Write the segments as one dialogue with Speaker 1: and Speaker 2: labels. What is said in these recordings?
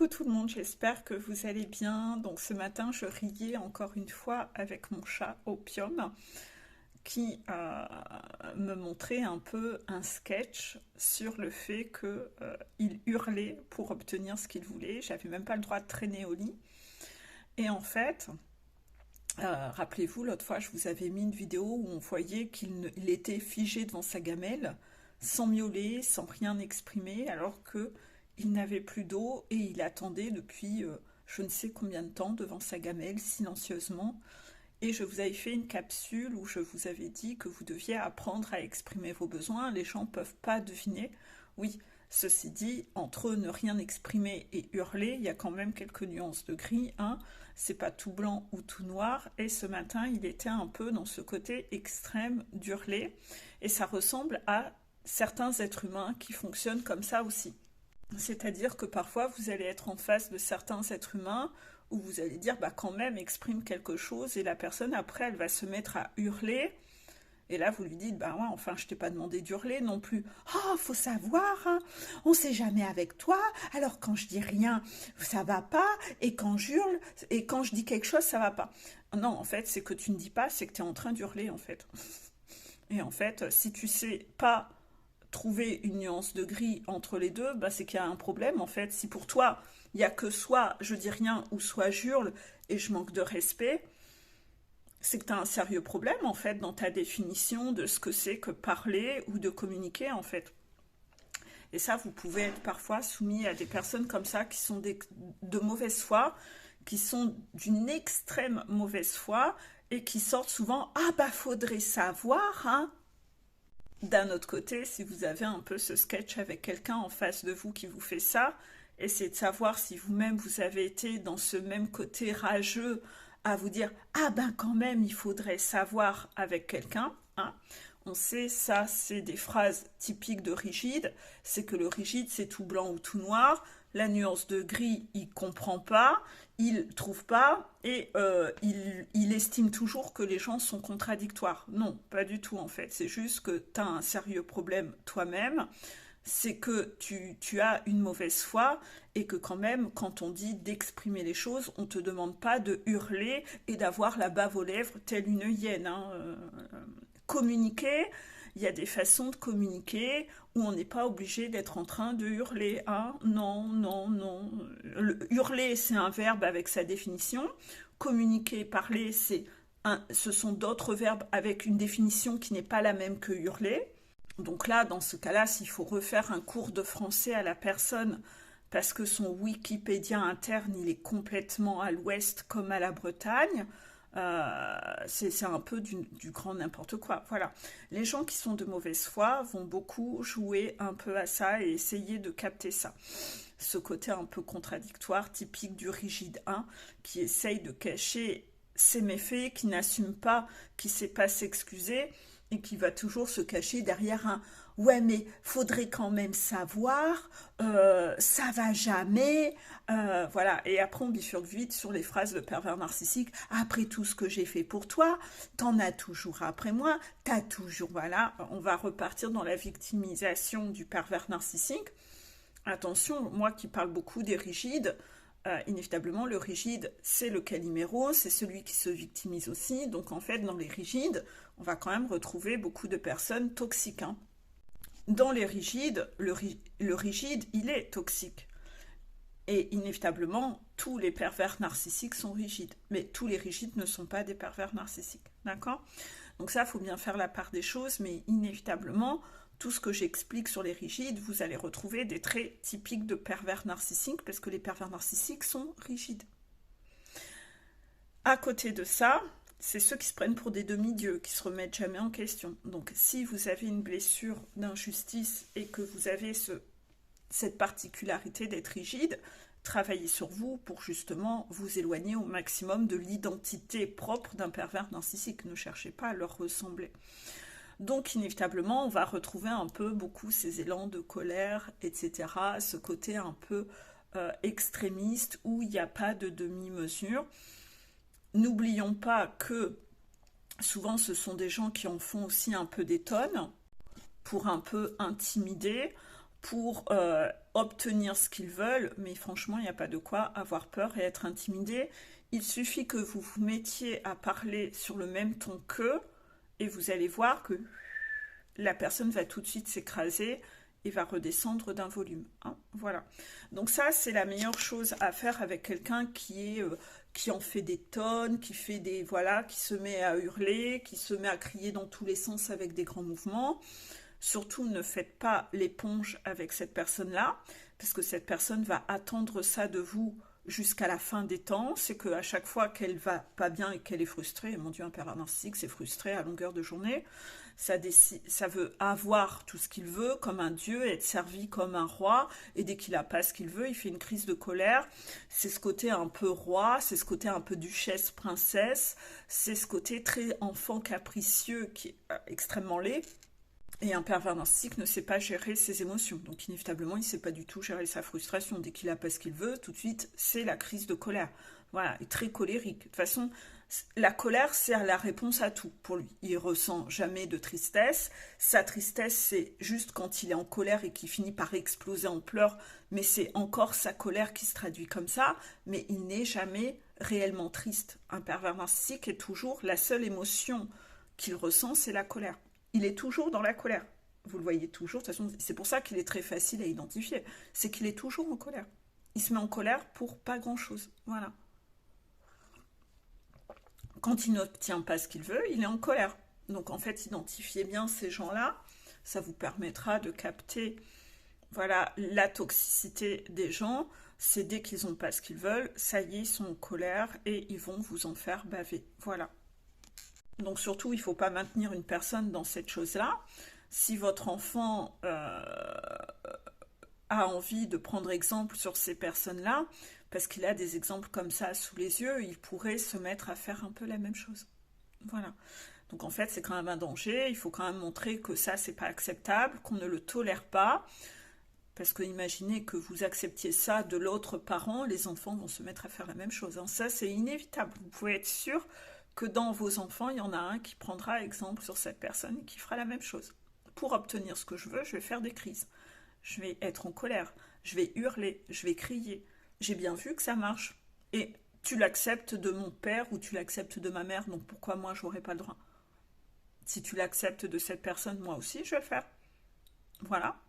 Speaker 1: Coucou tout le monde, j'espère que vous allez bien. Donc ce matin, je riais encore une fois avec mon chat Opium qui me montrait un peu un sketch sur le fait qu'il hurlait pour obtenir ce qu'il voulait. J'avais même pas le droit de traîner au lit. Et en fait, rappelez-vous, l'autre fois, je vous avais mis une vidéo où on voyait qu'il était figé devant sa gamelle, sans miauler, sans rien exprimer, alors que il n'avait plus d'eau et il attendait depuis je ne sais combien de temps devant sa gamelle, silencieusement. Et je vous avais fait une capsule où je vous avais dit que vous deviez apprendre à exprimer vos besoins. Les gens ne peuvent pas deviner. Oui, ceci dit, entre ne rien exprimer et hurler, il y a quand même quelques nuances de gris. Hein. C'est pas tout blanc ou tout noir. Et ce matin, il était un peu dans ce côté extrême d'hurler. Et ça ressemble à certains êtres humains qui fonctionnent comme ça aussi. C'est-à-dire que parfois, vous allez être en face de certains êtres humains où vous allez dire, bah quand même, exprime quelque chose, et la personne, après, elle va se mettre à hurler, et là, vous lui dites, bah ouais, enfin, je t'ai pas demandé d'hurler non plus. Oh, faut savoir, hein, on sait jamais avec toi, alors quand je dis rien, ça va pas, et quand j'hurle, et quand je dis quelque chose, ça va pas. Non, en fait, c'est que tu ne dis pas, c'est que tu es en train d'hurler, en fait. Et en fait, si tu sais pas trouver une nuance de gris entre les deux, bah, c'est qu'il y a un problème en fait. Si pour toi, il n'y a que soit je dis rien ou soit j'hurle et je manque de respect, c'est que tu as un sérieux problème en fait dans ta définition de ce que c'est que parler ou de communiquer en fait. Et ça, vous pouvez être parfois soumis à des personnes comme ça qui sont de mauvaise foi, qui sont d'une extrême mauvaise foi et qui sortent souvent ah bah faudrait savoir, hein. D'un autre côté, si vous avez un peu ce sketch avec quelqu'un en face de vous qui vous fait ça, essayez de savoir si vous-même vous avez été dans ce même côté rageux à vous dire ah ben quand même il faudrait savoir avec quelqu'un. Hein. On sait ça, c'est des phrases typiques de rigide. C'est que le rigide c'est tout blanc ou tout noir. La nuance de gris, il comprend pas, il trouve pas et il estime toujours que les gens sont contradictoires. Non, pas du tout en fait. C'est juste que tu as un sérieux problème toi-même. C'est que tu as une mauvaise foi et que quand même, quand on dit d'exprimer les choses, on ne te demande pas de hurler et d'avoir la bave aux lèvres telle une hyène. Hein. Communiquer, il y a des façons de communiquer où on n'est pas obligé d'être en train de hurler. Hein. Non, non, non. Hurler, c'est un verbe avec sa définition. Communiquer, parler, ce sont d'autres verbes avec une définition qui n'est pas la même que hurler. Donc là, dans ce cas-là, s'il faut refaire un cours de français à la personne parce que son Wikipédia interne, il est complètement à l'ouest comme à la Bretagne, c'est un peu du grand n'importe quoi. Voilà. Les gens qui sont de mauvaise foi vont beaucoup jouer un peu à ça et essayer de capter ça. Ce côté un peu contradictoire, typique du rigide 1, qui essaye de cacher ses méfaits, qui n'assume pas, qui ne sait pas s'excuser et qui va toujours se cacher derrière un ouais mais faudrait quand même savoir, ça va jamais, voilà. Et après on bifurque vite sur les phrases de pervers narcissique. Après tout ce que j'ai fait pour toi, t'en as toujours après moi, t'as toujours, voilà. On va repartir dans la victimisation du pervers narcissique. Attention, moi qui parle beaucoup des rigides, inévitablement le rigide c'est le caliméro, c'est celui qui se victimise aussi. Donc en fait dans les rigides, on va quand même retrouver beaucoup de personnes toxiques. Hein. Dans les rigides, le rigide il est toxique. Et inévitablement, tous les pervers narcissiques sont rigides. Mais tous les rigides ne sont pas des pervers narcissiques. D'accord? Donc ça, il faut bien faire la part des choses, mais inévitablement, tout ce que j'explique sur les rigides, vous allez retrouver des traits typiques de pervers narcissiques, parce que les pervers narcissiques sont rigides. À côté de ça, c'est ceux qui se prennent pour des demi-dieux, qui se remettent jamais en question. Donc si vous avez une blessure d'injustice et que vous avez cette particularité d'être rigide, travaillez sur vous pour justement vous éloigner au maximum de l'identité propre d'un pervers narcissique. Ne cherchez pas à leur ressembler. Donc inévitablement, on va retrouver un peu beaucoup ces élans de colère, etc. Ce côté un peu extrémiste où il n'y a pas de demi-mesure. N'oublions pas que souvent ce sont des gens qui en font aussi un peu des tonnes pour un peu intimider, pour obtenir ce qu'ils veulent, mais franchement, il n'y a pas de quoi avoir peur et être intimidé. Il suffit que vous vous mettiez à parler sur le même ton qu'eux, et vous allez voir que la personne va tout de suite s'écraser et va redescendre d'un volume, hein. Voilà. Donc ça, c'est la meilleure chose à faire avec quelqu'un qui en fait des tonnes, qui fait des voilà, qui se met à hurler, qui se met à crier dans tous les sens avec des grands mouvements. Surtout, ne faites pas l'éponge avec cette personne-là, parce que cette personne va attendre ça de vous jusqu'à la fin des temps. C'est qu'à chaque fois qu'elle va pas bien et qu'elle est frustrée, mon Dieu, un pervers narcissique, c'est frustré à longueur de journée. Ça veut avoir tout ce qu'il veut comme un dieu, être servi comme un roi, et dès qu'il n'a pas ce qu'il veut, il fait une crise de colère. C'est ce côté un peu roi, c'est ce côté un peu duchesse, princesse, c'est ce côté très enfant capricieux qui est extrêmement laid. Et un pervers narcissique ne sait pas gérer ses émotions. Donc inévitablement, il ne sait pas du tout gérer sa frustration. Dès qu'il n'a pas ce qu'il veut, tout de suite, c'est la crise de colère. Voilà, il est très colérique. De toute façon, la colère, c'est la réponse à tout pour lui. Il ressent jamais de tristesse. Sa tristesse, c'est juste quand il est en colère et qu'il finit par exploser en pleurs. Mais c'est encore sa colère qui se traduit comme ça. Mais il n'est jamais réellement triste. Un pervers narcissique est toujours la seule émotion qu'il ressent, c'est la colère. Il est toujours dans la colère. Vous le voyez toujours. De toute façon, c'est pour ça qu'il est très facile à identifier. C'est qu'il est toujours en colère. Il se met en colère pour pas grand-chose. Voilà. Quand il n'obtient pas ce qu'il veut, il est en colère. Donc en fait, identifiez bien ces gens-là. Ça vous permettra de capter, voilà, la toxicité des gens. C'est dès qu'ils n'ont pas ce qu'ils veulent, ça y est, ils sont en colère et ils vont vous en faire baver. Voilà. Donc surtout, il ne faut pas maintenir une personne dans cette chose-là. Si votre enfant a envie de prendre exemple sur ces personnes-là, parce qu'il a des exemples comme ça sous les yeux, il pourrait se mettre à faire un peu la même chose. Voilà. Donc en fait, c'est quand même un danger. Il faut quand même montrer que ça, c'est pas acceptable, qu'on ne le tolère pas. Parce que imaginez que vous acceptiez ça de l'autre parent, les enfants vont se mettre à faire la même chose, hein. Ça, c'est inévitable. Vous pouvez être sûr que dans vos enfants, il y en a un qui prendra exemple sur cette personne et qui fera la même chose. Pour obtenir ce que je veux, je vais faire des crises. Je vais être en colère, je vais hurler, je vais crier. J'ai bien vu que ça marche. Et tu l'acceptes de mon père ou tu l'acceptes de ma mère, donc pourquoi moi je n'aurais pas le droit? Si tu l'acceptes de cette personne, moi aussi je vais le faire. Voilà.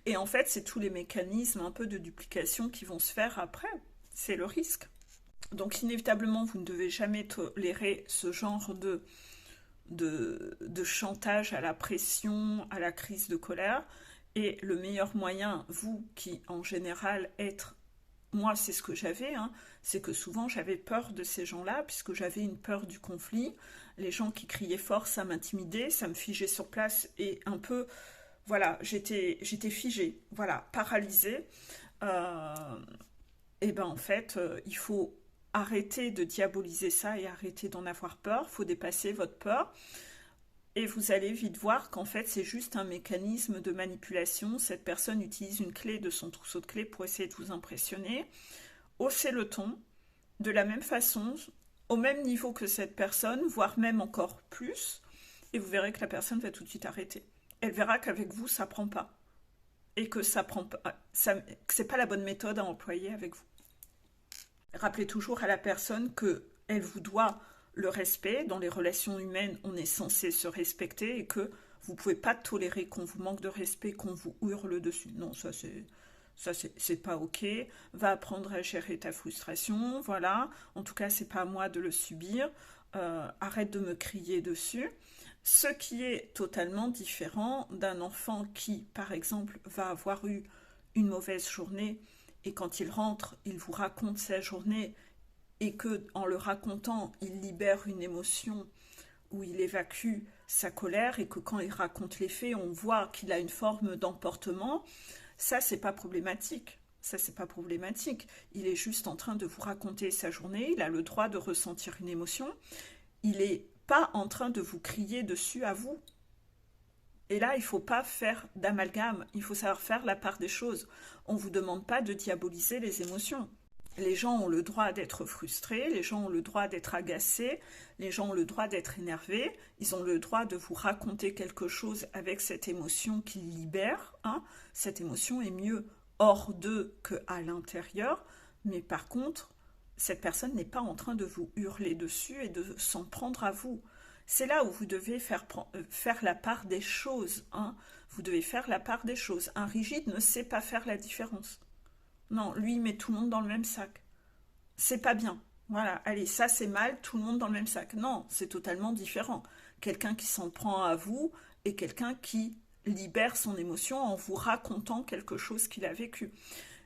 Speaker 1: Et en fait, c'est tous les mécanismes un peu de duplication qui vont se faire après. C'est le risque. Donc inévitablement, vous ne devez jamais tolérer ce genre de chantage à la pression, à la crise de colère. Et le meilleur moyen, vous qui en général êtes, moi c'est ce que j'avais, hein, c'est que souvent j'avais peur de ces gens-là, puisque j'avais une peur du conflit. Les gens qui criaient fort, ça m'intimidait, ça me figeait sur place et un peu, voilà, j'étais figée, voilà, paralysée. Euh, et ben en fait, il faut arrêter de diaboliser ça et arrêter d'en avoir peur. Il faut dépasser votre peur. Et vous allez vite voir qu'en fait, c'est juste un mécanisme de manipulation. Cette personne utilise une clé de son trousseau de clés pour essayer de vous impressionner. Haussez le ton, de la même façon, au même niveau que cette personne, voire même encore plus, et vous verrez que la personne va tout de suite arrêter. Elle verra qu'avec vous, ça prend pas. Et que ça prend pas, que c'est pas la bonne méthode à employer avec vous. Rappelez toujours à la personne qu'elle vous doit le respect. Dans les relations humaines, on est censé se respecter et que vous ne pouvez pas tolérer qu'on vous manque de respect, qu'on vous hurle dessus. Non, c'est pas ok. Va apprendre à gérer ta frustration. Voilà. En tout cas, c'est pas à moi de le subir. Arrête de me crier dessus. Ce qui est totalement différent d'un enfant qui, par exemple, va avoir eu une mauvaise journée et quand il rentre, il vous raconte sa journée et que en le racontant, il libère une émotion où il évacue sa colère et que quand il raconte les faits, on voit qu'il a une forme d'emportement, ça c'est pas problématique. Ça c'est pas problématique. Il est juste en train de vous raconter sa journée, il a le droit de ressentir une émotion. Il est pas en train de vous crier dessus à vous. Et là, il ne faut pas faire d'amalgame, il faut savoir faire la part des choses. On ne vous demande pas de diaboliser les émotions. Les gens ont le droit d'être frustrés, les gens ont le droit d'être agacés, les gens ont le droit d'être énervés, ils ont le droit de vous raconter quelque chose avec cette émotion qu'ils libèrent, hein. Cette émotion est mieux hors d'eux qu'à l'intérieur, mais par contre, cette personne n'est pas en train de vous hurler dessus et de s'en prendre à vous. C'est là où vous devez faire la part des choses, hein. Vous devez faire la part des choses. Un rigide ne sait pas faire la différence. Non, lui, il met tout le monde dans le même sac. C'est pas bien. Voilà, allez, ça c'est mal, tout le monde dans le même sac. Non, c'est totalement différent. Quelqu'un qui s'en prend à vous et quelqu'un qui libère son émotion en vous racontant quelque chose qu'il a vécu.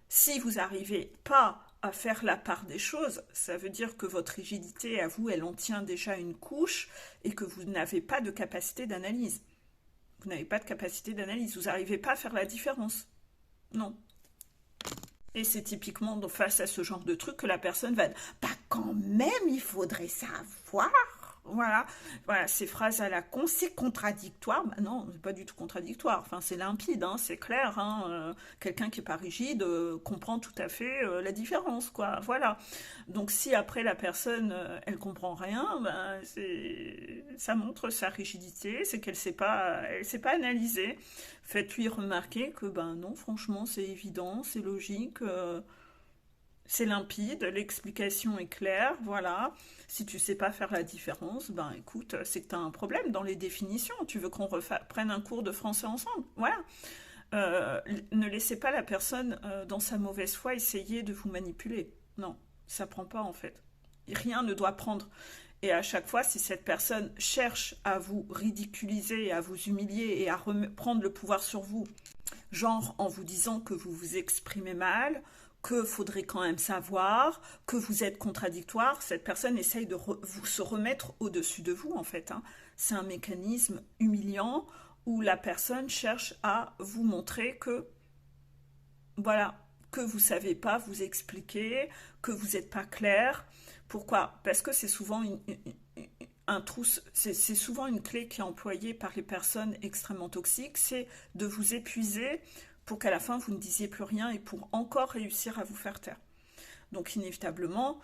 Speaker 1: Si vous n'arrivez pas à faire la part des choses, ça veut dire que votre rigidité à vous, elle en tient déjà une couche et que vous n'avez pas de capacité d'analyse. Vous n'avez pas de capacité d'analyse, vous n'arrivez pas à faire la différence. Non. Et c'est typiquement face à ce genre de truc que la personne va dire, bah quand même, il faudrait savoir. Voilà, voilà, ces phrases à la con, c'est contradictoire. Bah non, c'est pas du tout contradictoire. Enfin, c'est limpide, hein, c'est clair. Hein, quelqu'un qui est pas rigide comprend tout à fait la différence, quoi. Voilà. Donc, si après la personne, elle comprend rien, ben, ça montre sa rigidité, c'est elle sait pas analyser. Faites-lui remarquer que, ben non, franchement, c'est évident, c'est logique. C'est limpide, l'explication est claire, voilà. Si tu sais pas faire la différence, ben écoute, c'est que tu as un problème dans les définitions. Tu veux qu'on prenne un cours de français ensemble, voilà. Ne laissez pas la personne dans sa mauvaise foi essayer de vous manipuler. Non, ça prend pas en fait. Rien ne doit prendre. Et à chaque fois, si cette personne cherche à vous ridiculiser, à vous humilier et à prendre le pouvoir sur vous, genre en vous disant que vous vous exprimez mal, que faudrait quand même savoir, que vous êtes contradictoire, cette personne essaye de se remettre au-dessus de vous en fait, hein. C'est un mécanisme humiliant où la personne cherche à vous montrer que, voilà, que vous savez pas vous expliquer, que vous n'êtes pas clair. Pourquoi? Parce que c'est souvent c'est souvent une clé qui est employée par les personnes extrêmement toxiques, c'est de vous épuiser pour qu'à la fin vous ne disiez plus rien et pour encore réussir à vous faire taire. Donc inévitablement,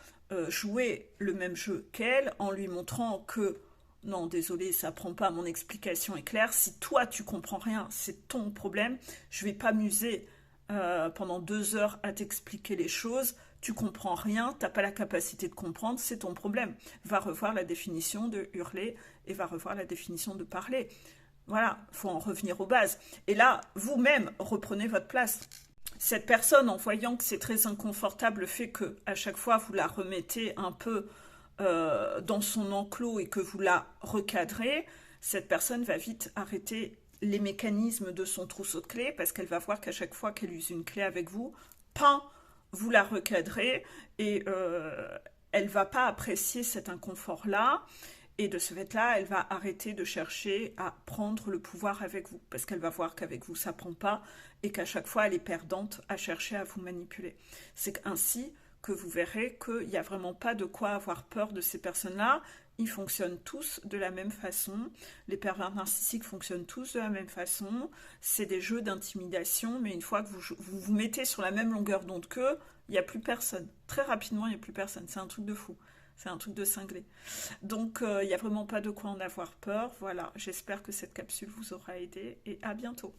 Speaker 1: jouer le même jeu qu'elle en lui montrant que non, désolé, ça prend pas, mon explication est claire. Si toi tu comprends rien, c'est ton problème. Je vais pas m'user pendant 2 heures à t'expliquer les choses. Tu comprends rien, t'as pas la capacité de comprendre, c'est ton problème. Va revoir la définition de hurler et va revoir la définition de parler. Voilà, faut en revenir aux bases. Et là, vous-même, reprenez votre place. Cette personne, en voyant que c'est très inconfortable, le fait que à chaque fois vous la remettez un peu dans son enclos et que vous la recadrez, cette personne va vite arrêter les mécanismes de son trousseau de clés parce qu'elle va voir qu'à chaque fois qu'elle use une clé avec vous, pan, vous la recadrez et elle va pas apprécier cet inconfort-là. Et de ce fait-là, elle va arrêter de chercher à prendre le pouvoir avec vous, parce qu'elle va voir qu'avec vous, ça ne prend pas, et qu'à chaque fois, elle est perdante à chercher à vous manipuler. C'est ainsi que vous verrez qu'il n'y a vraiment pas de quoi avoir peur de ces personnes-là. Ils fonctionnent tous de la même façon. Les pervers narcissiques fonctionnent tous de la même façon. C'est des jeux d'intimidation, mais une fois que vous mettez sur la même longueur d'onde qu'eux, il n'y a plus personne. Très rapidement, il n'y a plus personne. C'est un truc de fou. C'est un truc de cinglé. Donc, il n'y a vraiment pas de quoi en avoir peur. Voilà, j'espère que cette capsule vous aura aidé et à bientôt.